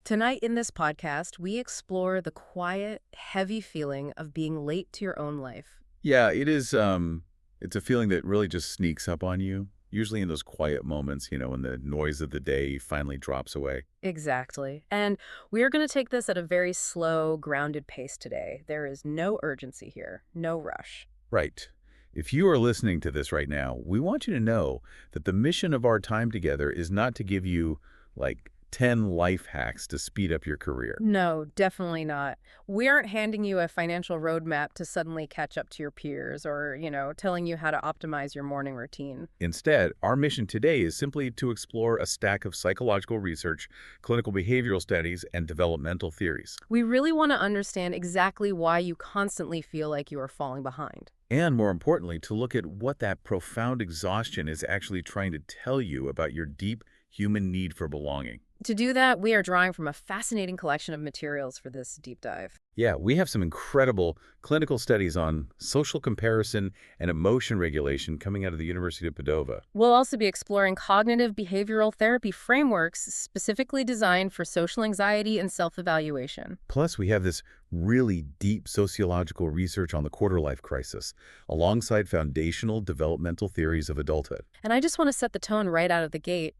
Tonight in this podcast, we explore the quiet, heavy feeling of being late to your own life. Yeah, it is, it's a feeling that really just sneaks up on you, usually in those quiet moments, when the noise of the day finally drops away. Exactly. And we are going to take this at a very slow, grounded pace today. There is no urgency here, no rush. Right. If you are listening to this right now, we want you to know that the mission of our time together is not to give you, like, 10 life hacks to speed up your career. No, definitely not. We aren't handing you a financial roadmap to suddenly catch up to your peers or, telling you how to optimize your morning routine. Instead, our mission today is simply to explore a stack of psychological research, clinical behavioral studies, and developmental theories. We really want to understand exactly why you constantly feel like you are falling behind. And more importantly, to look at what that profound exhaustion is actually trying to tell you about your deep human need for belonging. To do that, we are drawing from a fascinating collection of materials for this deep dive. Yeah, we have some incredible clinical studies on social comparison and emotion regulation coming out of the University of Padova. We'll also be exploring cognitive behavioral therapy frameworks specifically designed for social anxiety and self-evaluation. Plus, we have this really deep sociological research on the quarter-life crisis, alongside foundational developmental theories of adulthood. And I just want to set the tone right out of the gate.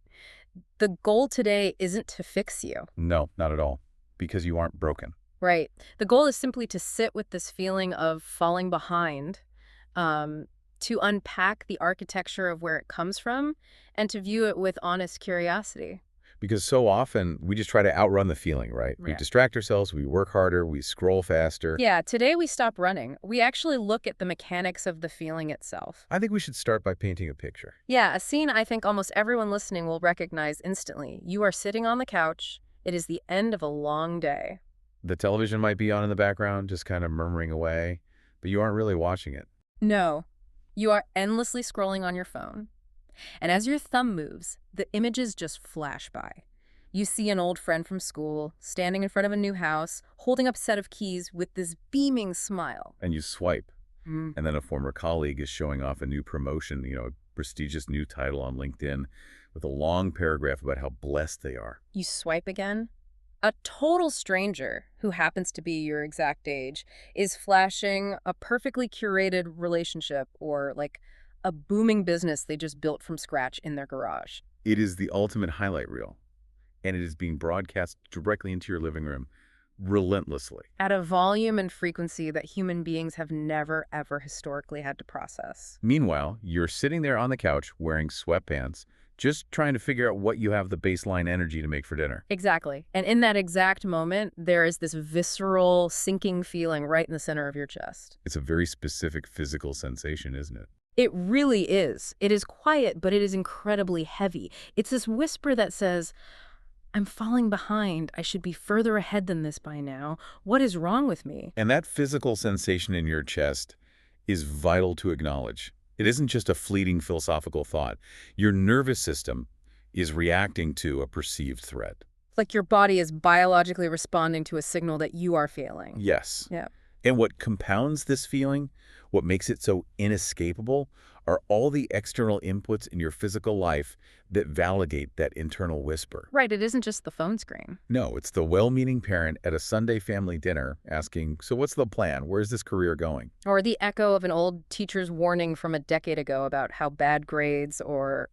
The goal today isn't to fix you. No, not at all, because you aren't broken. Right. The goal is simply to sit with this feeling of falling behind, to unpack the architecture of where it comes from, and to view it with honest curiosity. Because so often we just try to outrun the feeling, right? We Yeah. distract ourselves, we work harder, we scroll faster. Yeah, today we stop running. We actually look at the mechanics of the feeling itself. I think we should start by painting a picture. Yeah, a scene I think almost everyone listening will recognize instantly. You are sitting on the couch. It is the end of a long day. The television might be on in the background, just kind of murmuring away, but you aren't really watching it. No, you are endlessly scrolling on your phone. And as your thumb moves, the images just flash by. You see an old friend from school, standing in front of a new house, holding up a set of keys with this beaming smile. And you swipe, Mm. and then a former colleague is showing off a new promotion, a prestigious new title on LinkedIn with a long paragraph about how blessed they are. You swipe again. A total stranger, who happens to be your exact age, is flashing a perfectly curated relationship or like a booming business they just built from scratch in their garage. It is the ultimate highlight reel, and it is being broadcast directly into your living room relentlessly. At a volume and frequency that human beings have never, ever historically had to process. Meanwhile, you're sitting there on the couch wearing sweatpants, just trying to figure out what you have the baseline energy to make for dinner. Exactly. And in that exact moment, there is this visceral, sinking feeling right in the center of your chest. It's a very specific physical sensation, isn't it? It really is. It is quiet, but it is incredibly heavy. It's this whisper that says, I'm falling behind. I should be further ahead than this by now. What is wrong with me? And that physical sensation in your chest is vital to acknowledge. It isn't just a fleeting philosophical thought. Your nervous system is reacting to a perceived threat. Like your body is biologically responding to a signal that you are failing. Yes. Yeah. And what compounds this feeling, what makes it so inescapable, are all the external inputs in your physical life that validate that internal whisper. Right. It isn't just the phone screen. No, it's the well-meaning parent at a Sunday family dinner asking, so what's the plan? Where's this career going? Or the echo of an old teacher's warning from a decade ago about how bad grades or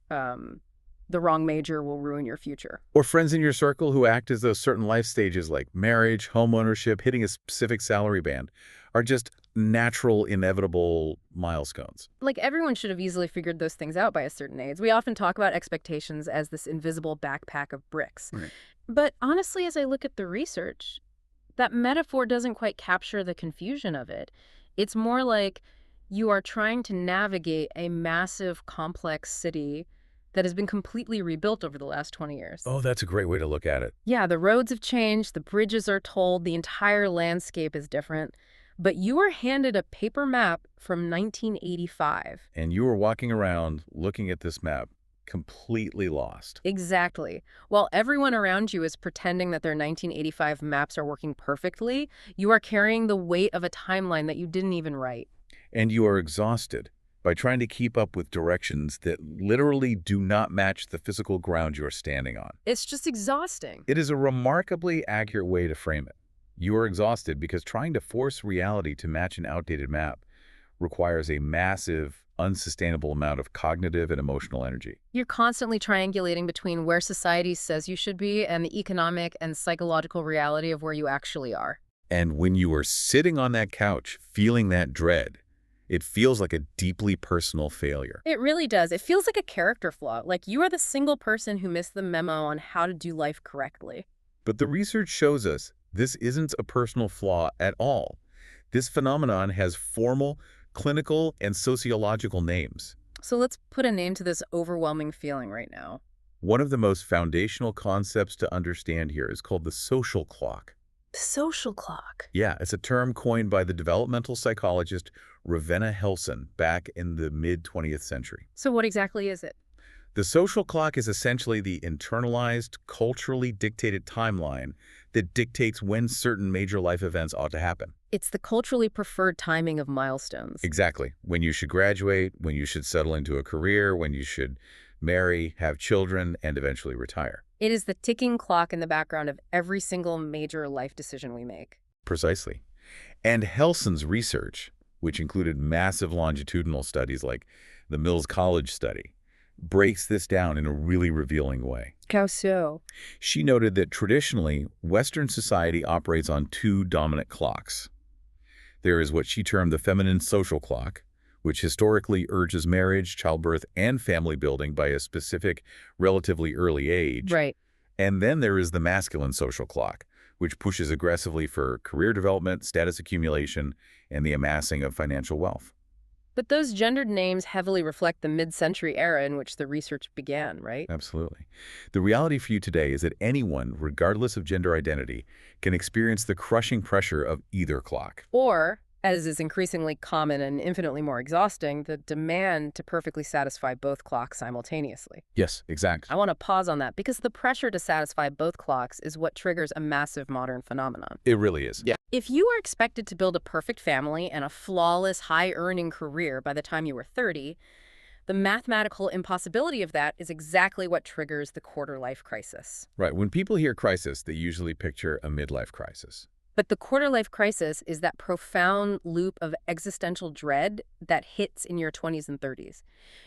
the wrong major will ruin your future. Or friends in your circle who act as though certain life stages like marriage, homeownership, hitting a specific salary band are just natural, inevitable milestones. Like everyone should have easily figured those things out by a certain age. We often talk about expectations as this invisible backpack of bricks. Right. But honestly, as I look at the research, that metaphor doesn't quite capture the confusion of it. It's more like you are trying to navigate a massive, complex city that has been completely rebuilt over the last 20 years. Oh, that's a great way to look at it. Yeah, the roads have changed, the bridges are tolled, the entire landscape is different. But you were handed a paper map from 1985. And you were walking around looking at this map, completely lost. Exactly. While everyone around you is pretending that their 1985 maps are working perfectly, you are carrying the weight of a timeline that you didn't even write. And you are exhausted. by trying to keep up with directions that literally do not match the physical ground you're standing on. It's just exhausting. It is a remarkably accurate way to frame it. You are exhausted because trying to force reality to match an outdated map requires a massive, unsustainable amount of cognitive and emotional energy. You're constantly triangulating between where society says you should be and the economic and psychological reality of where you actually are. And when you are sitting on that couch feeling that dread, it feels like a deeply personal failure. It really does. It feels like a character flaw, like you are the single person who missed the memo on how to do life correctly. But the research shows us this isn't a personal flaw at all. This phenomenon has formal, clinical, and sociological names. So let's put a name to this overwhelming feeling right now. One of the most foundational concepts to understand here is called the social clock. The social clock. Yeah, it's a term coined by the developmental psychologist Ravenna Helson back in the mid-20th century. So what exactly is it? The social clock is essentially the internalized, culturally dictated timeline that dictates when certain major life events ought to happen. It's the culturally preferred timing of milestones. Exactly. When you should graduate, when you should settle into a career, when you should marry, have children, and eventually retire. It is the ticking clock in the background of every single major life decision we make. Precisely. And Helson's research, which included massive longitudinal studies like the Mills College study, breaks this down in a really revealing way. How so? She noted that traditionally, Western society operates on two dominant clocks. There is what she termed the feminine social clock, which historically urges marriage, childbirth, and family building by a specific, relatively early age. Right. And then there is the masculine social clock, which pushes aggressively for career development, status accumulation, and the amassing of financial wealth. But those gendered names heavily reflect the mid-century era in which the research began, right? Absolutely. The reality for you today is that anyone, regardless of gender identity, can experience the crushing pressure of either clock. Or, as is increasingly common and infinitely more exhausting, the demand to perfectly satisfy both clocks simultaneously. Yes, exactly. I want to pause on that because the pressure to satisfy both clocks is what triggers a massive modern phenomenon. It really is. Yeah. If you are expected to build a perfect family and a flawless, high-earning career by the time you were 30, the mathematical impossibility of that is exactly what triggers the quarter-life crisis. Right. When people hear crisis, they usually picture a midlife crisis. But the quarter-life crisis is that profound loop of existential dread that hits in your 20s and 30s.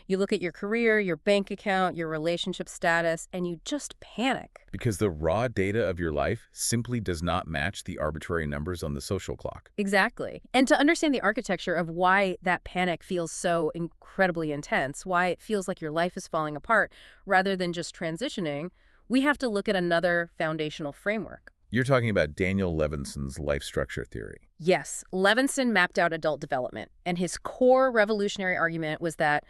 You look at your career, your bank account, your relationship status, and you just panic. Because the raw data of your life simply does not match the arbitrary numbers on the social clock. Exactly. And to understand the architecture of why that panic feels so incredibly intense, why it feels like your life is falling apart rather than just transitioning, we have to look at another foundational framework. You're talking about Daniel Levinson's life structure theory. Yes, Levinson mapped out adult development, and his core revolutionary argument was that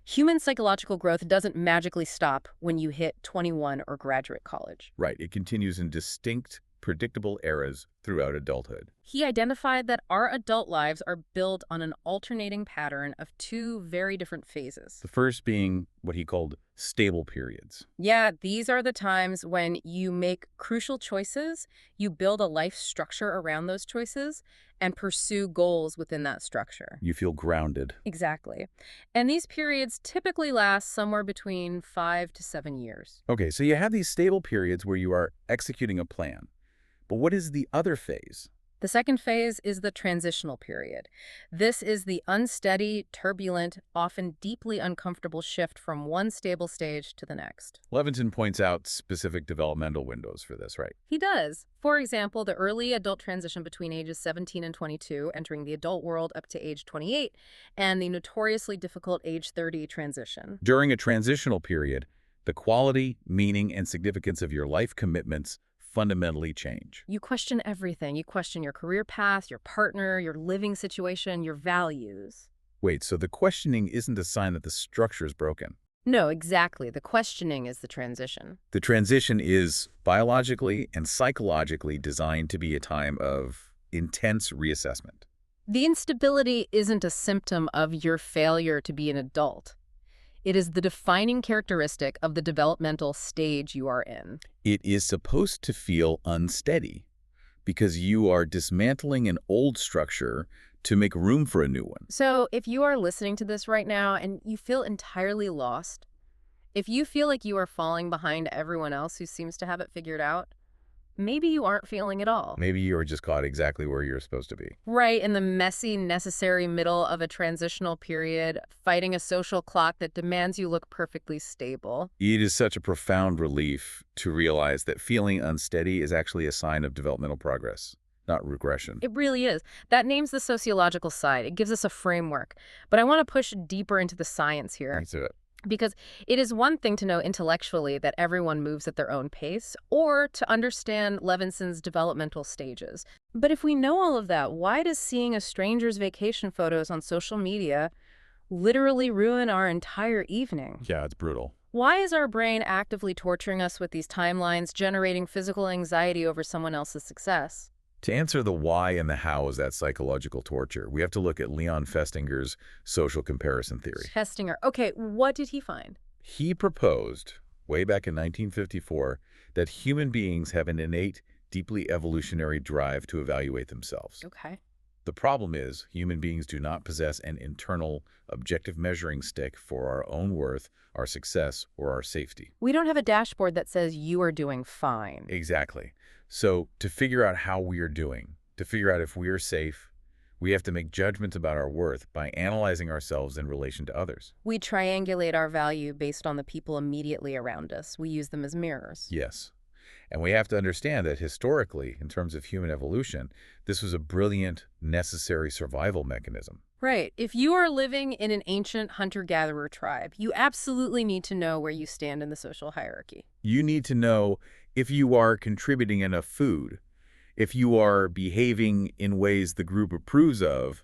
human psychological growth doesn't magically stop when you hit 21 or graduate college. Right. It continues in distinct, predictable eras throughout adulthood. He identified that our adult lives are built on an alternating pattern of two very different phases. The first being what he called stable periods. Yeah, these are the times when you make crucial choices, you build a life structure around those choices, and pursue goals within that structure. You feel grounded. Exactly. And these periods typically last somewhere between 5 to 7 years. Okay, so you have these stable periods where you are executing a plan. But what is the other phase? The second phase is the transitional period. This is the unsteady, turbulent, often deeply uncomfortable shift from one stable stage to the next. Levinson points out specific developmental windows for this, right? He does. For example, the early adult transition between ages 17 and 22, entering the adult world up to age 28, and the notoriously difficult age 30 transition. During a transitional period, the quality, meaning, and significance of your life commitments fundamentally change. You question everything. You question your career path, your partner, your living situation, your values. Wait, so the questioning isn't a sign that the structure is broken? No, exactly. The questioning is the transition. The transition is biologically and psychologically designed to be a time of intense reassessment. The instability isn't a symptom of your failure to be an adult. It is the defining characteristic of the developmental stage you are in. It is supposed to feel unsteady because you are dismantling an old structure to make room for a new one. So if you are listening to this right now and you feel entirely lost, if you feel like you are falling behind everyone else who seems to have it figured out, maybe you aren't feeling it all. Maybe you're just caught exactly where you're supposed to be. Right in the messy, necessary middle of a transitional period, fighting a social clock that demands you look perfectly stable. It is such a profound relief to realize that feeling unsteady is actually a sign of developmental progress, not regression. It really is. That names the sociological side. It gives us a framework. But I want to push deeper into the science here. Let's do it. Because it is one thing to know intellectually that everyone moves at their own pace, or to understand Levinson's developmental stages. But if we know all of that, why does seeing a stranger's vacation photos on social media literally ruin our entire evening? Yeah, it's brutal. Why is our brain actively torturing us with these timelines, generating physical anxiety over someone else's success? To answer the why and the how is that psychological torture, we have to look at Leon Festinger's social comparison theory. Festinger. Okay, what did he find? He proposed, way back in 1954, that human beings have an innate, deeply evolutionary drive to evaluate themselves. Okay. The problem is, human beings do not possess an internal, objective measuring stick for our own worth, our success, or our safety. We don't have a dashboard that says you are doing fine. Exactly. So to figure out how we are doing, to figure out if we are safe, we have to make judgments about our worth by analyzing ourselves in relation to others. We triangulate our value based on the people immediately around us. We use them as mirrors. Yes. And we have to understand that historically, in terms of human evolution, this was a brilliant, necessary survival mechanism. Right. If you are living in an ancient hunter-gatherer tribe, you absolutely need to know where you stand in the social hierarchy. You need to know if you are contributing enough food, if you are behaving in ways the group approves of,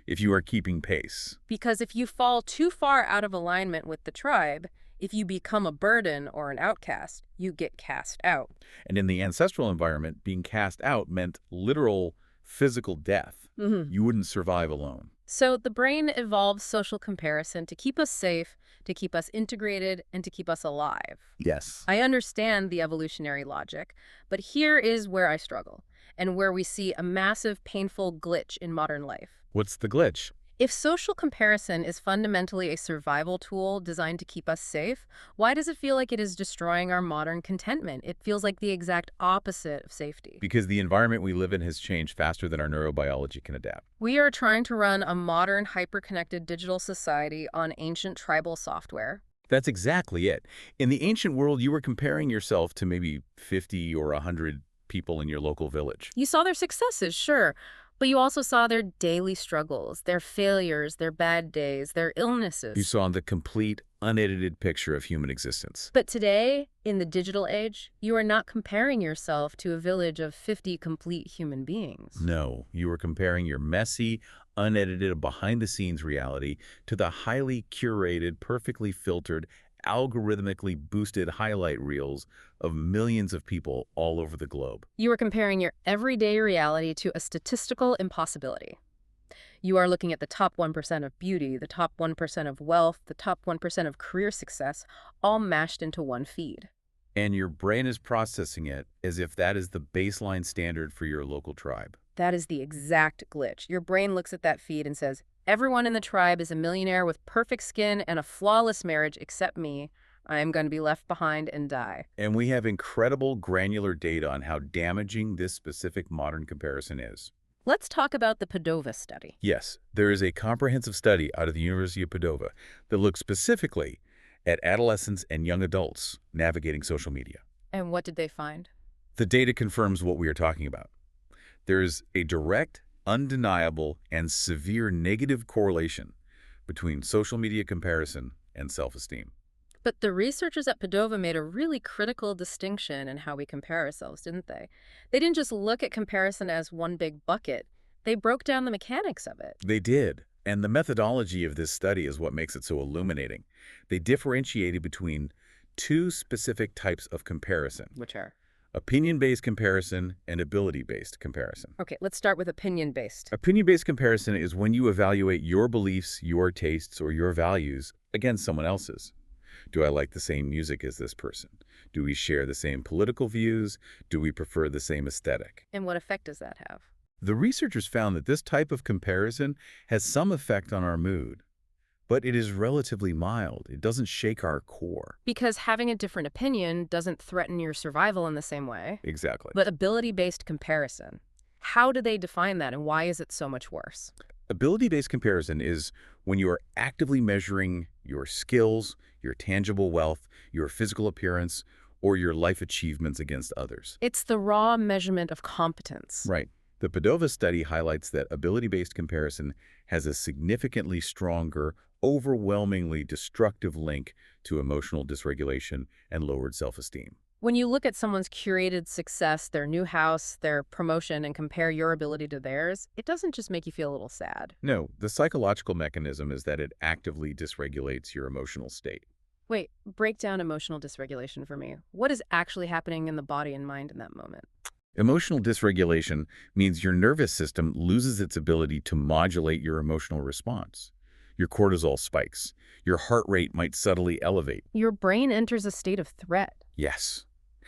if you are keeping pace. Because if you fall too far out of alignment with the tribe, if you become a burden or an outcast, you get cast out. And in the ancestral environment, being cast out meant literal physical death. You wouldn't survive alone. So the brain evolves social comparison to keep us safe, to keep us integrated, and to keep us alive. Yes. I understand the evolutionary logic, but here is where I struggle, and where we see a massive, painful glitch in modern life. What's the glitch? If social comparison is fundamentally a survival tool designed to keep us safe, why does it feel like it is destroying our modern contentment? It feels like the exact opposite of safety. Because the environment we live in has changed faster than our neurobiology can adapt. We are trying to run a modern, hyper-connected digital society on ancient tribal software. That's exactly it. In the ancient world, you were comparing yourself to maybe 50 or 100 people in your local village. You saw their successes, sure, but you also saw their daily struggles, their failures, their bad days, their illnesses. You saw the complete, unedited picture of human existence. But today, in the digital age, you are not comparing yourself to a village of 50 complete human beings. No, you were comparing your messy, unedited, behind-the-scenes reality to the highly curated, perfectly filtered, algorithmically boosted highlight reels of millions of people all over the globe. You are comparing your everyday reality to a statistical impossibility. You are looking at the top 1% of beauty, the top 1% of wealth, the top 1% of career success, all mashed into one feed. And your brain is processing it as if that is the baseline standard for your local tribe. That is the exact glitch. Your brain looks at that feed and says, everyone in the tribe is a millionaire with perfect skin and a flawless marriage except me. I am going to be left behind and die. And we have incredible granular data on how damaging this specific modern comparison is. Let's talk about the Padova study. Yes, there is a comprehensive study out of the University of Padova that looks specifically at adolescents and young adults navigating social media. And what did they find? The data confirms what we are talking about. There is a direct, undeniable, and severe negative correlation between social media comparison and self-esteem. But the researchers at Padova made a really critical distinction in how we compare ourselves, didn't they? They didn't just look at comparison as one big bucket. They broke down the mechanics of it. They did. And the methodology of this study is what makes it so illuminating. They differentiated between two specific types of comparison: Which are? opinion-based comparison and ability-based comparison. Okay, let's start with opinion-based. Opinion-based comparison is when you evaluate your beliefs, your tastes, or your values against someone else's. Do I like the same music as this person? Do we share the same political views? Do we prefer the same aesthetic? And what effect does that have? The researchers found that this type of comparison has some effect on our mood, but it is relatively mild. It doesn't shake our core. Because having a different opinion doesn't threaten your survival in the same way. Exactly. But ability-based comparison, how do they define that and why is it so much worse? Ability-based comparison is when you are actively measuring your skills, your tangible wealth, your physical appearance, or your life achievements against others. It's the raw measurement of competence. Right. The Padova study highlights that ability-based comparison has a significantly stronger, overwhelmingly destructive link to emotional dysregulation and lowered self-esteem. When you look at someone's curated success, their new house, their promotion, and compare your ability to theirs, it doesn't just make you feel a little sad. No, the psychological mechanism is that it actively dysregulates your emotional state. Wait, break down emotional dysregulation for me. What is actually happening in the body and mind in that moment? Emotional dysregulation means your nervous system loses its ability to modulate your emotional response. Your cortisol spikes. Your heart rate might subtly elevate. Your brain enters a state of threat. Yes.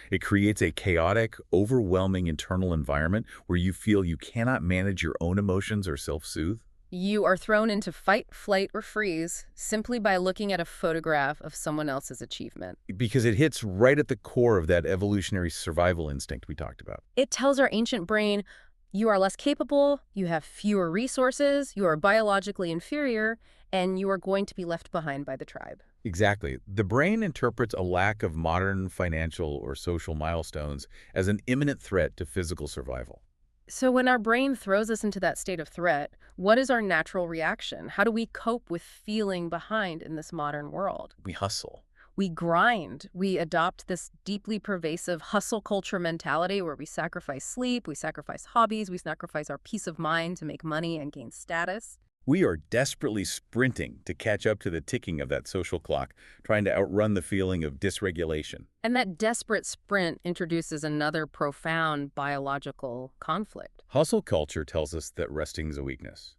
It creates a chaotic, overwhelming internal environment where you feel you cannot manage your own emotions or self-soothe. You are thrown into fight, flight, or freeze simply by looking at a photograph of someone else's achievement. Because it hits right at the core of that evolutionary survival instinct we talked about. It tells our ancient brain, you are less capable, you have fewer resources, you are biologically inferior, and you are going to be left behind by the tribe. Exactly. The brain interprets a lack of modern financial or social milestones as an imminent threat to physical survival. So when our brain throws us into that state of threat, what is our natural reaction? How do we cope with feeling behind in this modern world? We hustle. We grind. We adopt this deeply pervasive hustle culture mentality where we sacrifice sleep, we sacrifice hobbies, we sacrifice our peace of mind to make money and gain status. We are desperately sprinting to catch up to the ticking of that social clock, trying to outrun the feeling of dysregulation. And that desperate sprint introduces another profound biological conflict. Hustle culture tells us that resting is a weakness.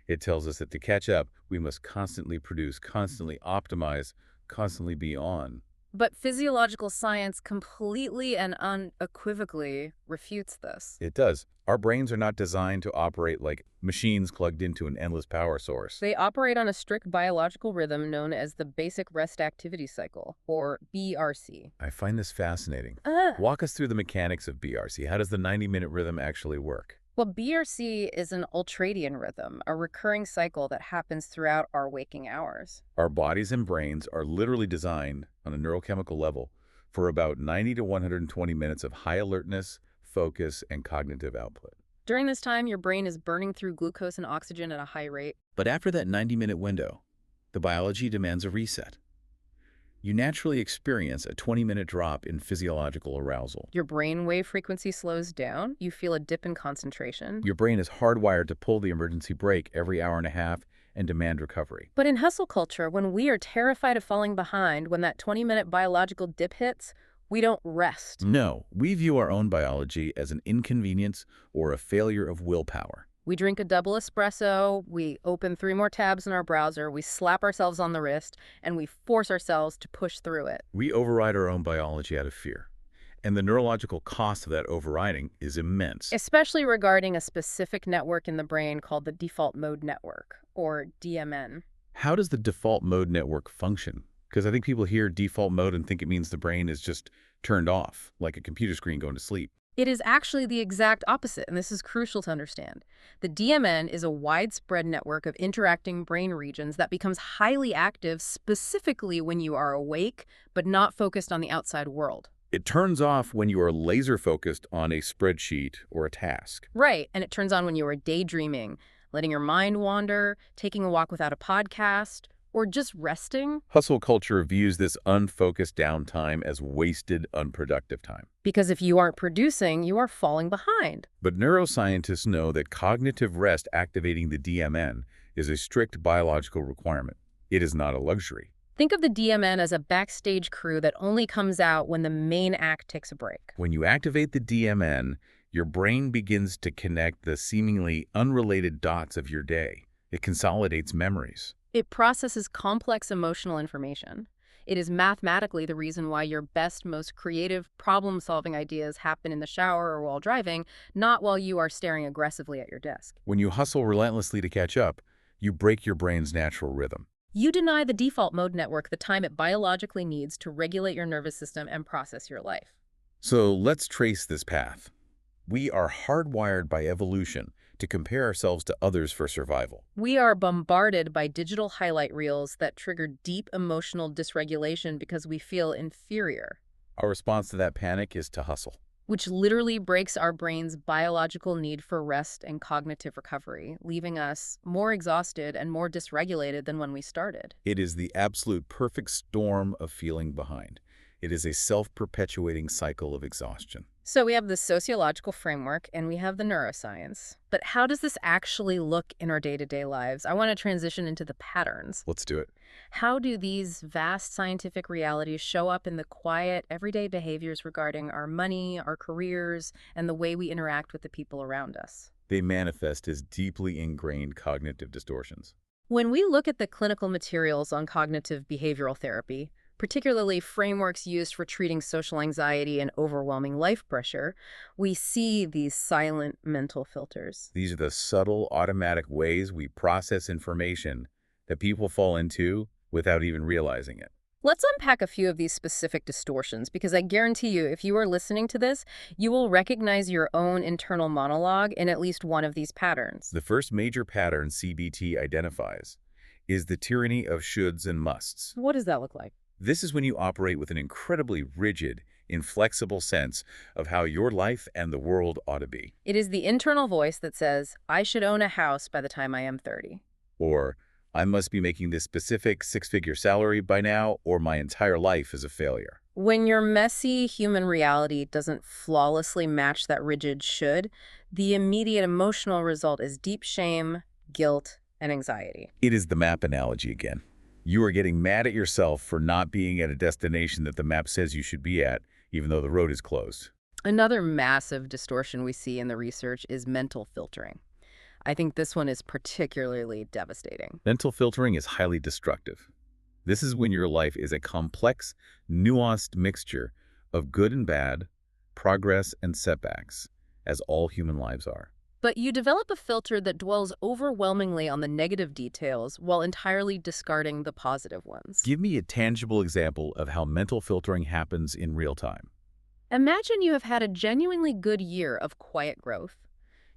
It tells us that to catch up, we must constantly produce, constantly optimize, constantly be on. But physiological science completely and unequivocally refutes this. It does. Our brains are not designed to operate like machines plugged into an endless power source. They operate on a strict biological rhythm known as the basic rest activity cycle, or BRC. I find this fascinating. Walk us through the mechanics of BRC. How does the 90-minute rhythm actually work? Well, BRC is an ultradian rhythm, a recurring cycle that happens throughout our waking hours. Our bodies and brains are literally designed, on a neurochemical level, for about 90 to 120 minutes of high alertness, focus, and cognitive output. During this time, your brain is burning through glucose and oxygen at a high rate. But after that 90-minute window, the biology demands a reset. You naturally experience a 20-minute drop in physiological arousal. Your brain wave frequency slows down. You feel a dip in concentration. Your brain is hardwired to pull the emergency brake every hour and a half and demand recovery. But in hustle culture, when we are terrified of falling behind, when that 20-minute biological dip hits, we don't rest. No, we view our own biology as an inconvenience or a failure of willpower. We drink a double espresso, we open 3 more tabs in our browser, we slap ourselves on the wrist, and we force ourselves to push through it. We override our own biology out of fear. And the neurological cost of that overriding is immense. Especially regarding a specific network in the brain called the default mode network, or DMN. How does the default mode network function? Because I think people hear default mode and think it means the brain is just turned off, like a computer screen going to sleep. It is actually the exact opposite, and this is crucial to understand. The DMN is a widespread network of interacting brain regions that becomes highly active specifically when you are awake, but not focused on the outside world. It turns off when you are laser focused on a spreadsheet or a task. Right, and it turns on when you are daydreaming, letting your mind wander, taking a walk without a podcast, or just resting. Hustle culture views this unfocused downtime as wasted, unproductive time. Because if you aren't producing, you are falling behind. But neuroscientists know that cognitive rest activating the DMN is a strict biological requirement. It is not a luxury. Think of the DMN as a backstage crew that only comes out when the main act takes a break. When you activate the DMN, your brain begins to connect the seemingly unrelated dots of your day. It consolidates memories. It processes complex emotional information. It is mathematically the reason why your best, most creative problem-solving ideas happen in the shower or while driving, not while you are staring aggressively at your desk. When you hustle relentlessly to catch up, you break your brain's natural rhythm. You deny the default mode network the time it biologically needs to regulate your nervous system and process your life. So let's trace this path. We are hardwired by evolution to compare ourselves to others for survival. We are bombarded by digital highlight reels that trigger deep emotional dysregulation because we feel inferior, Our response to that panic is to hustle. which literally breaks our brain's biological need for rest and cognitive recovery, leaving us more exhausted and more dysregulated than when we started. It is the absolute perfect storm of feeling behind. It is a self-perpetuating cycle of exhaustion. So we have the sociological framework and we have the neuroscience. But how does this actually look in our day-to-day lives? I want to transition into the patterns. Let's do it. How do these vast scientific realities show up in the quiet, everyday behaviors regarding our money, our careers, and the way we interact with the people around us? They manifest as deeply ingrained cognitive distortions. When we look at the clinical materials on cognitive behavioral therapy, particularly frameworks used for treating social anxiety and overwhelming life pressure, we see these silent mental filters. These are the subtle, automatic ways we process information that people fall into without even realizing it. Let's unpack a few of these specific distortions, because I guarantee you, if you are listening to this, you will recognize your own internal monologue in at least one of these patterns. The first major pattern CBT identifies is the tyranny of shoulds and musts. What does that look like? This is when you operate with an incredibly rigid, inflexible sense of how your life and the world ought to be. It is the internal voice that says, I should own a house by the time I am 30. Or, I must be making this specific six-figure salary by now, or my entire life is a failure. When your messy human reality doesn't flawlessly match that rigid should, the immediate emotional result is deep shame, guilt, and anxiety. It is the map analogy again. You are getting mad at yourself for not being at a destination that the map says you should be at, even though the road is closed. Another massive distortion we see in the research is mental filtering. I think this one is particularly devastating. Mental filtering is highly destructive. This is when your life is a complex, nuanced mixture of good and bad, progress and setbacks, as all human lives are. But you develop a filter that dwells overwhelmingly on the negative details while entirely discarding the positive ones. Give me a tangible example of how mental filtering happens in real time. Imagine you have had a genuinely good year of quiet growth.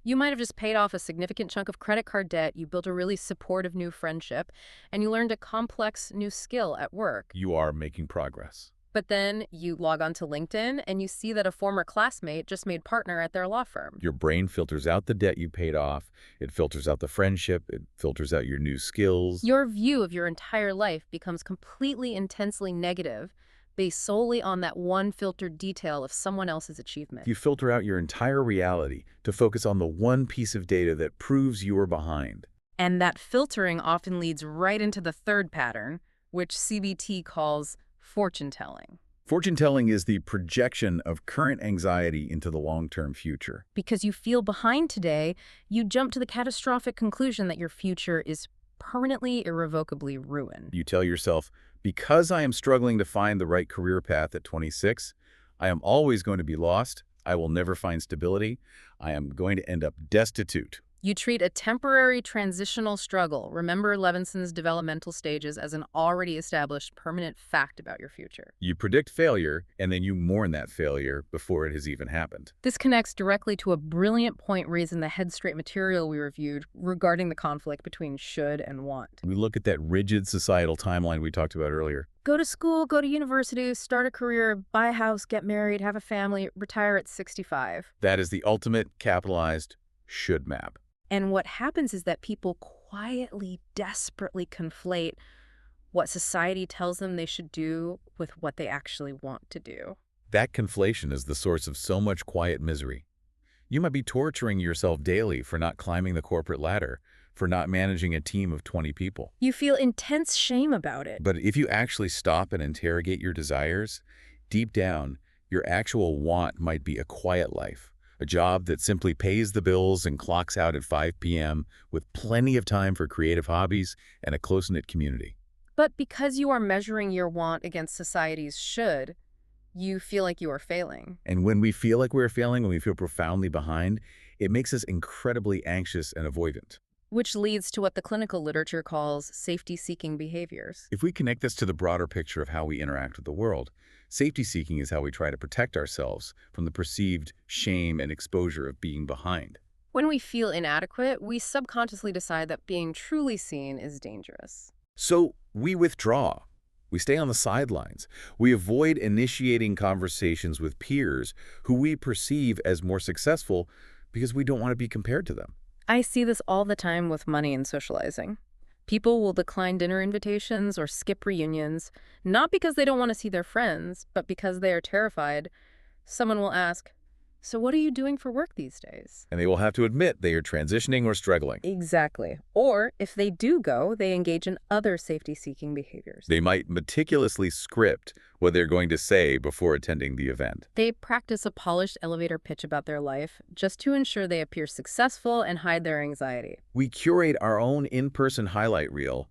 You might have just paid off a significant chunk of credit card debt, you built a really supportive new friendship, and you learned a complex new skill at work. You are making progress. But then you log onto LinkedIn and you see that a former classmate just made partner at their law firm. Your brain filters out the debt you paid off, it filters out the friendship, it filters out your new skills. Your view of your entire life becomes completely intensely negative, based solely on that one filtered detail of someone else's achievement. You filter out your entire reality to focus on the one piece of data that proves you are behind. And that filtering often leads right into the third pattern, which CBT calls fortune-telling. Fortune-telling is the projection of current anxiety into the long-term future. Because you feel behind today, you jump to the catastrophic conclusion that your future is permanently, irrevocably ruined. You tell yourself, because I am struggling to find the right career path at 26, I am always going to be lost, I will never find stability, I am going to end up destitute. You treat a temporary transitional struggle, remember Levinson's developmental stages, as an already established permanent fact about your future. You predict failure, and then you mourn that failure before it has even happened. This connects directly to a brilliant point raised in the Head Straight material we reviewed regarding the conflict between should and want. We look at that rigid societal timeline we talked about earlier. Go to school, go to university, start a career, buy a house, get married, have a family, retire at 65. That is the ultimate capitalized should map. And what happens is that people quietly, desperately conflate what society tells them they should do with what they actually want to do. That conflation is the source of so much quiet misery. You might be torturing yourself daily for not climbing the corporate ladder, for not managing a team of 20 people. You feel intense shame about it. But if you actually stop and interrogate your desires, deep down, your actual want might be a quiet life. A job that simply pays the bills and clocks out at 5 p.m. with plenty of time for creative hobbies and a close-knit community. But because you are measuring your want against society's should, you feel like you are failing. And when we feel like we're failing, when we feel profoundly behind, it makes us incredibly anxious and avoidant. Which leads to what the clinical literature calls safety-seeking behaviors. If we connect this to the broader picture of how we interact with the world, safety-seeking is how we try to protect ourselves from the perceived shame and exposure of being behind. When we feel inadequate, we subconsciously decide that being truly seen is dangerous. So we withdraw. We stay on the sidelines. We avoid initiating conversations with peers who we perceive as more successful because we don't want to be compared to them. I see this all the time with money and socializing. People will decline dinner invitations or skip reunions, not because they don't want to see their friends, but because they are terrified. Someone will ask, "So what are you doing for work these days?" And they will have to admit they are transitioning or struggling. Exactly. Or if they do go, they engage in other safety-seeking behaviors. They might meticulously script what they're going to say before attending the event. They practice a polished elevator pitch about their life just to ensure they appear successful and hide their anxiety. We curate our own in-person highlight reel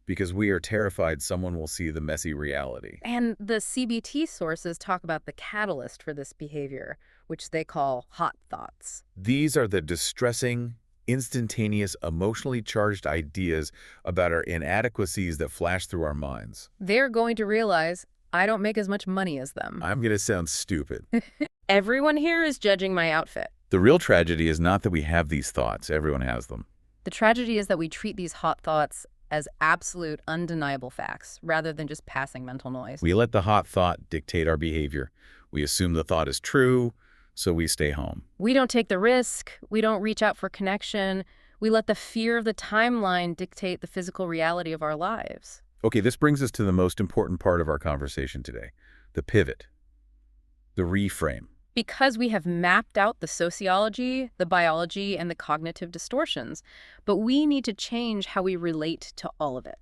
because we are terrified someone will see the messy reality. And the CBT sources talk about the catalyst for this behavior, which they call hot thoughts. These are the distressing, instantaneous, emotionally charged ideas about our inadequacies that flash through our minds. They're going to realize, I don't make as much money as them. I'm going to sound stupid. Everyone here is judging my outfit. The real tragedy is not that we have these thoughts. Everyone has them. The tragedy is that we treat these hot thoughts as absolute, undeniable facts, rather than just passing mental noise. We let the hot thought dictate our behavior. We assume the thought is true, so we stay home. We don't take the risk. We don't reach out for connection. We let the fear of the timeline dictate the physical reality of our lives. Okay, this brings us to the most important part of our conversation today, the pivot, the reframe. Because we have mapped out the sociology, the biology, and the cognitive distortions, but we need to change how we relate to all of it.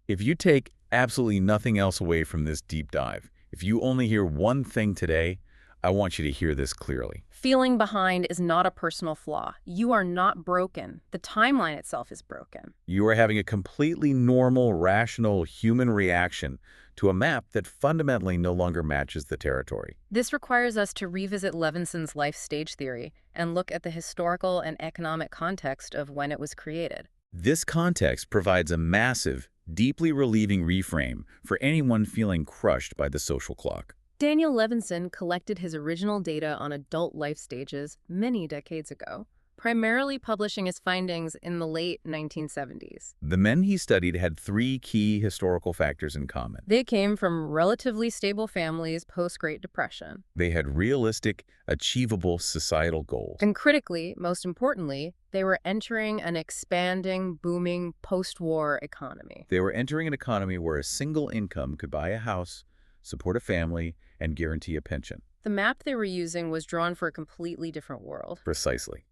If you take absolutely nothing else away from this deep dive, if you only hear one thing today, I want you to hear this clearly. Feeling behind is not a personal flaw. You are not broken. The timeline itself is broken. You are having a completely normal, rational human reaction to a map that fundamentally no longer matches the territory. This requires us to revisit Levinson's life stage theory and look at the historical and economic context of when it was created. This context provides a massive, deeply relieving reframe for anyone feeling crushed by the social clock. Daniel Levinson collected his original data on adult life stages many decades ago, primarily publishing his findings in the late 1970s. The men he studied had three key historical factors in common. They came from relatively stable families post-Great Depression. They had realistic, achievable societal goals. And critically, most importantly, they were entering an expanding, booming post-war economy. They were entering an economy where a single income could buy a house, support a family, and guarantee a pension. The map they were using was drawn for a completely different world. Precisely.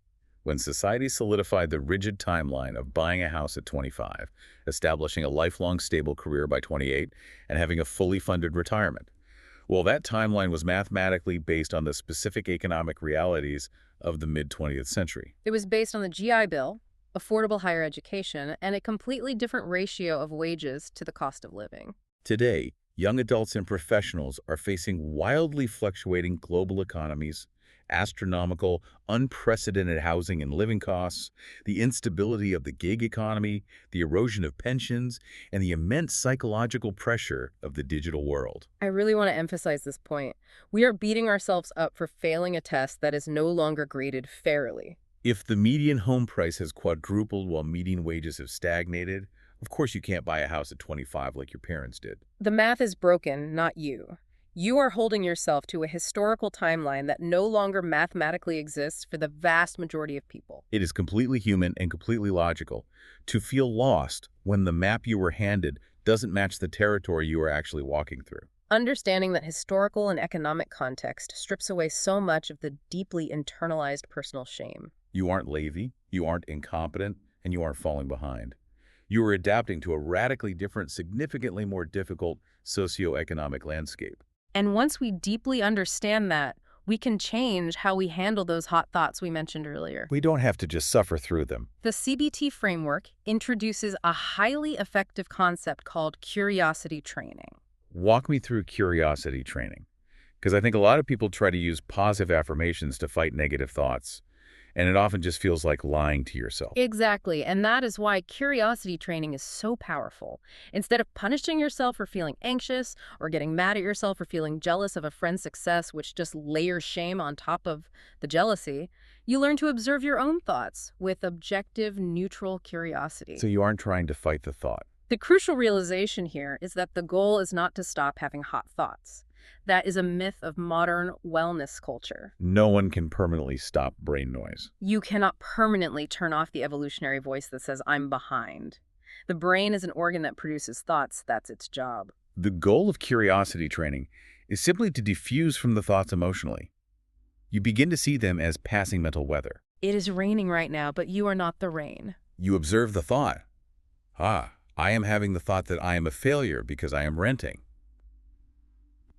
When society solidified the rigid timeline of buying a house at 25, establishing a lifelong stable career by 28, and having a fully funded retirement. Well, that timeline was mathematically based on the specific economic realities of the mid-20th century. It was based on the GI Bill, affordable higher education, and a completely different ratio of wages to the cost of living. Today, young adults and professionals are facing wildly fluctuating global economies, astronomical, unprecedented housing and living costs, the instability of the gig economy, the erosion of pensions, and the immense psychological pressure of the digital world. I really want to emphasize this point. We are beating ourselves up for failing a test that is no longer graded fairly. If the median home price has quadrupled while median wages have stagnated, of course you can't buy a house at 25 like your parents did. The math is broken, not you. You are holding yourself to a historical timeline that no longer mathematically exists for the vast majority of people. It is completely human and completely logical to feel lost when the map you were handed doesn't match the territory you are actually walking through. Understanding that historical and economic context strips away so much of the deeply internalized personal shame. You aren't lazy, you aren't incompetent, and you aren't falling behind. You are adapting to a radically different, significantly more difficult socioeconomic landscape. And once we deeply understand that, We can change how we handle those hot thoughts we mentioned earlier. We don't have to just suffer through them. The CBT framework introduces a highly effective concept called curiosity training. Walk me through curiosity training, because I think a lot of people try to use positive affirmations to fight negative thoughts, and it often just feels like lying to yourself. Exactly, and that is why curiosity training is so powerful. Instead of punishing yourself for feeling anxious or getting mad at yourself for feeling jealous of a friend's success, which just layers shame on top of the jealousy, you learn to observe your own thoughts with objective, neutral curiosity. So you aren't trying to fight the thought. The crucial realization here is that the goal is not to stop having hot thoughts. That is a myth of modern wellness culture. No one can permanently stop brain noise. You cannot permanently turn off the evolutionary voice that says, I'm behind. The brain is an organ that produces thoughts. That's its job. The goal of curiosity training is simply to diffuse from the thoughts emotionally. You begin to see them as passing mental weather. It is raining right now, but you are not the rain. You observe the thought. I am having the thought that I am a failure because I am renting.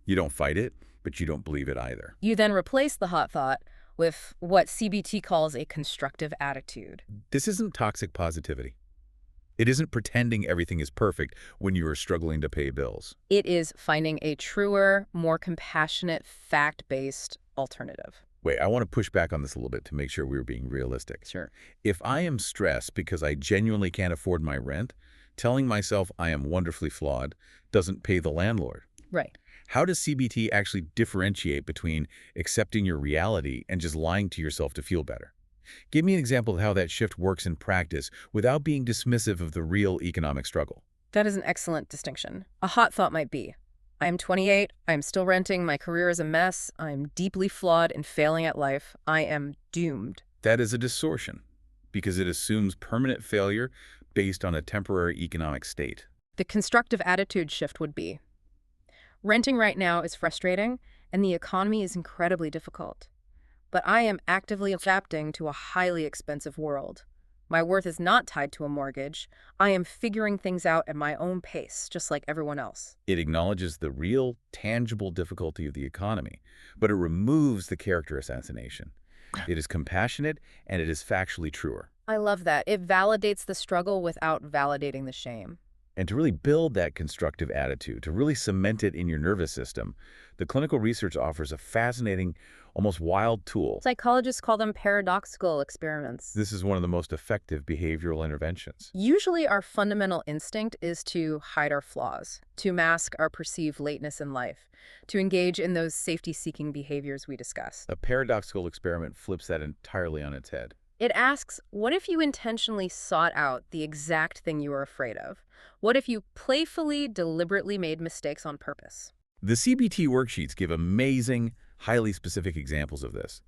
You don't fight it, but you don't believe it either. You then replace the hot thought with what CBT calls a constructive attitude. This isn't toxic positivity. It isn't pretending everything is perfect when you are struggling to pay bills. It is finding a truer, more compassionate, fact-based alternative. Wait, I want to push back on this a little bit to make sure we're being realistic. Sure. If I am stressed because I genuinely can't afford my rent, telling myself I am wonderfully flawed doesn't pay the landlord. Right. How does CBT actually differentiate between accepting your reality and just lying to yourself to feel better? Give me an example of how that shift works in practice without being dismissive of the real economic struggle. That is an excellent distinction. A hot thought might be, I am 28, I am still renting, my career is a mess, I am deeply flawed and failing at life, I am doomed. That is a distortion because it assumes permanent failure based on a temporary economic state. The constructive attitude shift would be, renting right now is frustrating and the economy is incredibly difficult. But I am actively adapting to a highly expensive world. My worth is not tied to a mortgage. I am figuring things out at my own pace, just like everyone else. It acknowledges the real, tangible difficulty of the economy, but it removes the character assassination. It is compassionate and it is factually truer. I love that. It validates the struggle without validating the shame. And to really build that constructive attitude, to really cement it in your nervous system, the clinical research offers a fascinating, almost wild tool. Psychologists call them paradoxical experiments. This is one of the most effective behavioral interventions. Usually our fundamental instinct is to hide our flaws, to mask our perceived lateness in life, to engage in those safety-seeking behaviors we discussed. A paradoxical experiment flips that entirely on its head. It asks, what if you intentionally sought out the exact thing you were afraid of? What if you playfully, deliberately made mistakes on purpose? The CBT worksheets give amazing, highly specific examples of this.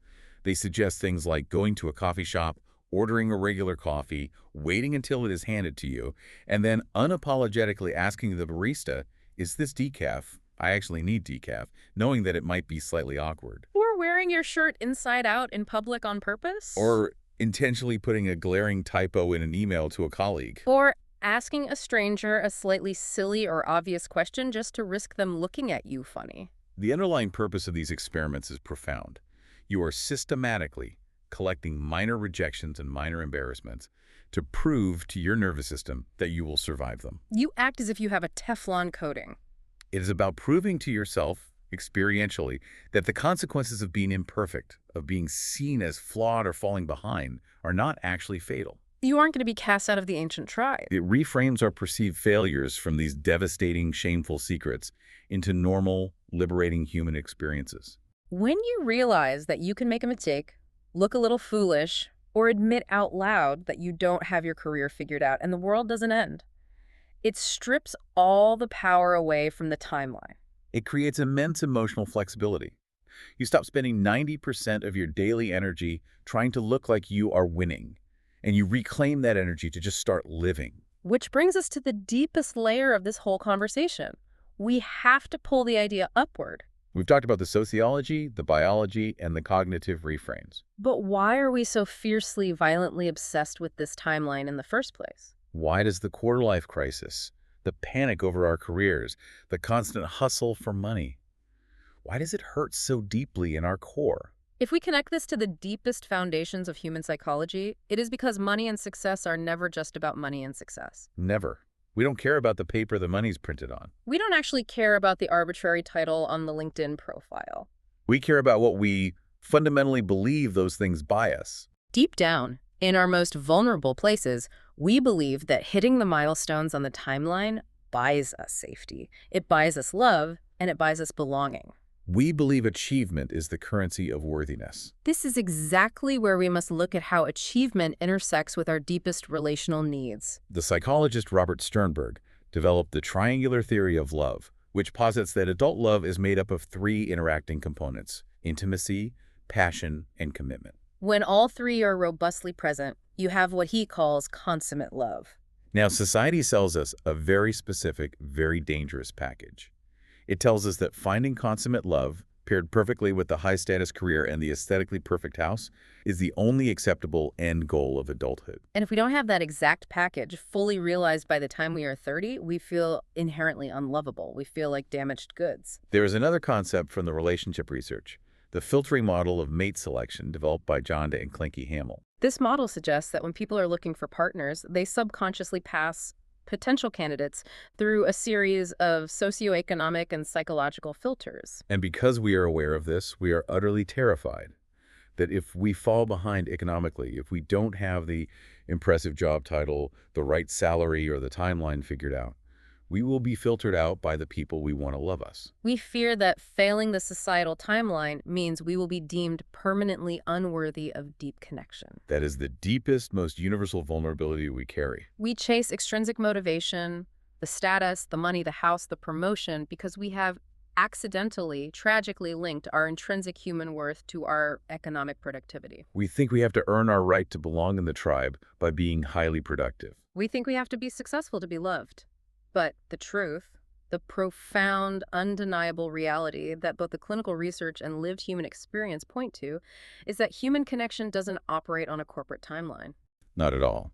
They suggest things like going to a coffee shop, ordering a regular coffee, waiting until it is handed to you, and then unapologetically asking the barista, is this decaf? I actually need decaf, knowing that it might be slightly awkward. Or wearing your shirt inside out in public on purpose? Or intentionally putting a glaring typo in an email to a colleague. Or asking a stranger a slightly silly or obvious question just to risk them looking at you funny. The underlying purpose of these experiments is profound. You are systematically collecting minor rejections and minor embarrassments to prove to your nervous system that you will survive them. You act as if you have a Teflon coating. It is about proving to yourself, experientially, that the consequences of being imperfect, of being seen as flawed or falling behind, are not actually fatal. You aren't going to be cast out of the ancient tribe. It reframes our perceived failures from these devastating, shameful secrets into normal, liberating human experiences. When you realize that you can make a mistake, look a little foolish, or admit out loud that you don't have your career figured out and the world doesn't end, it strips all the power away from the timeline. It creates immense emotional flexibility. You stop spending 90% of your daily energy trying to look like you are winning, and you reclaim that energy to just start living. Which brings us to the deepest layer of this whole conversation. We have to pull the idea upward. We've talked about the sociology, the biology, and the cognitive reframes. But why are we so fiercely, violently obsessed with this timeline in the first place? Why does the quarter-life crisis, the panic over our careers, the constant hustle for money, Why does it hurt so deeply in our core? If we connect this to the deepest foundations of human psychology, it is because money and success are never just about money and success. Never. We don't care about the paper the money's printed on. We don't actually care about the arbitrary title on the LinkedIn profile. We care about what we fundamentally believe those things buy us. Deep down, in our most vulnerable places, we believe that hitting the milestones on the timeline buys us safety. It buys us love, and it buys us belonging. We believe achievement is the currency of worthiness. This is exactly where we must look at how achievement intersects with our deepest relational needs. The psychologist Robert Sternberg developed the triangular theory of love, which posits that adult love is made up of three interacting components: intimacy, passion, and commitment. When all three are robustly present, you have what he calls consummate love. Now, society sells us a very specific, very dangerous package. It tells us that finding consummate love, paired perfectly with the high-status career and the aesthetically perfect house, is the only acceptable end goal of adulthood. And if we don't have that exact package fully realized by the time we are 30, we feel inherently unlovable. We feel like damaged goods. There is another concept from the relationship research, the filtering model of mate selection developed by Jonda and Klinke Hamill. This model suggests that when people are looking for partners, they subconsciously pass potential candidates through a series of socioeconomic and psychological filters. And because we are aware of this, we are utterly terrified that if we fall behind economically, if we don't have the impressive job title, the right salary, or the timeline figured out, we will be filtered out by the people we want to love us. We fear that failing the societal timeline means we will be deemed permanently unworthy of deep connection. That is the deepest, most universal vulnerability we carry. We chase extrinsic motivation, the status, the money, the house, the promotion, because we have accidentally, tragically linked our intrinsic human worth to our economic productivity. We think we have to earn our right to belong in the tribe by being highly productive. We think we have to be successful to be loved. But the truth, the profound, undeniable reality that both the clinical research and lived human experience point to, is that human connection doesn't operate on a corporate timeline. Not at all.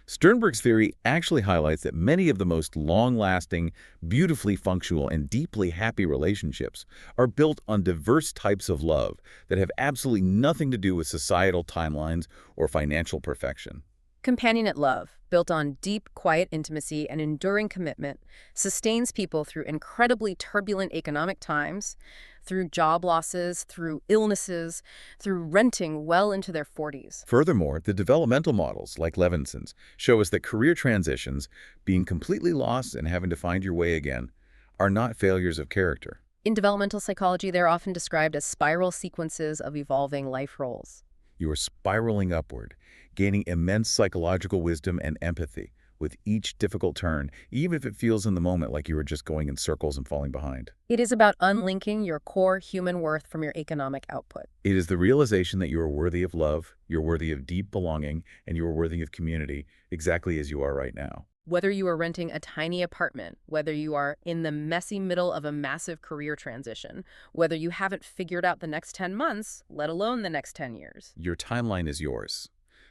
Sternberg's theory actually highlights that many of the most long-lasting, beautifully functional, and deeply happy relationships are built on diverse types of love that have absolutely nothing to do with societal timelines or financial perfection. Companionate love, built on deep, quiet intimacy and enduring commitment, sustains people through incredibly turbulent economic times, through job losses, through illnesses, through renting well into their 40s. Furthermore, the developmental models, like Levinson's, show us that career transitions, being completely lost and having to find your way again, are not failures of character. In developmental psychology, they're often described as spiral sequences of evolving life roles. You are spiraling upward, gaining immense psychological wisdom and empathy with each difficult turn, even if it feels in the moment like you are just going in circles and falling behind. It is about unlinking your core human worth from your economic output. It is the realization that you are worthy of love, you're worthy of deep belonging, and you are worthy of community exactly as you are right now. Whether you are renting a tiny apartment, whether you are in the messy middle of a massive career transition, whether you haven't figured out the next 10 months, let alone the next 10 years. Your timeline is yours.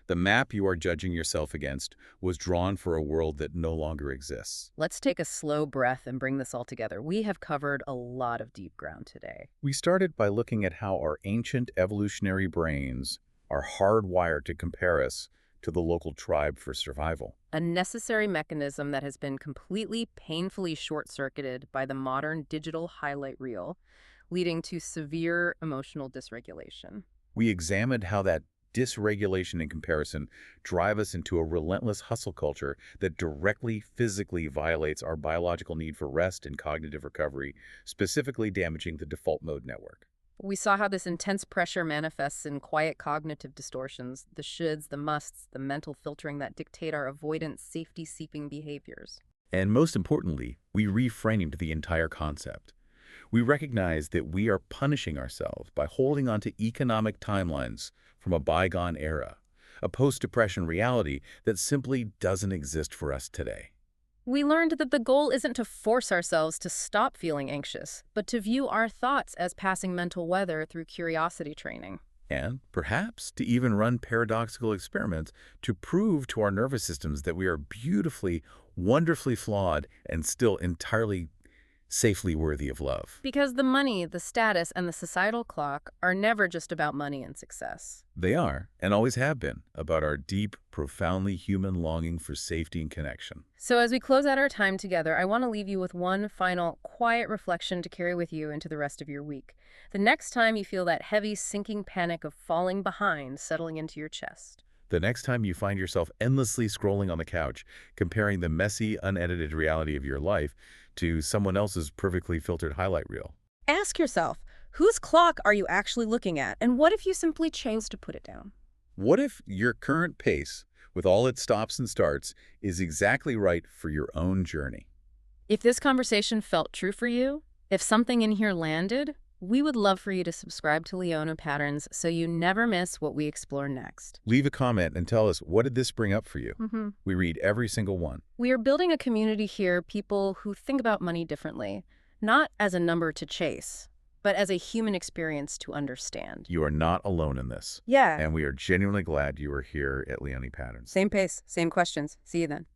The map you are judging yourself against was drawn for a world that no longer exists. Let's take a slow breath and bring this all together. We have covered a lot of deep ground today. We started by looking at how our ancient evolutionary brains are hardwired to compare us to the local tribe for survival. A necessary mechanism that has been completely painfully short-circuited by the modern digital highlight reel, leading to severe emotional dysregulation. We examined how that dysregulation and comparison drive us into a relentless hustle culture that directly physically violates our biological need for rest and cognitive recovery, specifically damaging the default mode network. We saw how this intense pressure manifests in quiet cognitive distortions, the shoulds, the musts, the mental filtering that dictate our avoidant, safety-seeking behaviors. And most importantly, we reframed the entire concept. We recognize that we are punishing ourselves by holding on to economic timelines from a bygone era, a post-depression reality that simply doesn't exist for us today. We learned that the goal isn't to force ourselves to stop feeling anxious, but to view our thoughts as passing mental weather through curiosity training. And perhaps to even run paradoxical experiments to prove to our nervous systems that we are beautifully, wonderfully flawed and still entirely safely worthy of love. Because the money, the status, and the societal clock are never just about money and success. They are, and always have been, about our deep, profoundly human longing for safety and connection. So as we close out our time together, I want to leave you with one final, quiet reflection to carry with you into the rest of your week. The next time you feel that heavy, sinking panic of falling behind settling into your chest. The next time you find yourself endlessly scrolling on the couch, comparing the messy, unedited reality of your life to someone else's perfectly filtered highlight reel. Ask yourself, whose clock are you actually looking at, and what if you simply chose to put it down? What if your current pace, with all its stops and starts, is exactly right for your own journey? If this conversation felt true for you, if something in here landed, we would love for you to subscribe to Leone Patterns so you never miss what we explore next. Leave a comment and tell us, what did this bring up for you? We read every single one. We are building a community here, people who think about money differently, not as a number to chase, but as a human experience to understand. You are not alone in this. Yeah. And we are genuinely glad you are here at Leone Patterns. Same pace, same questions. See you then.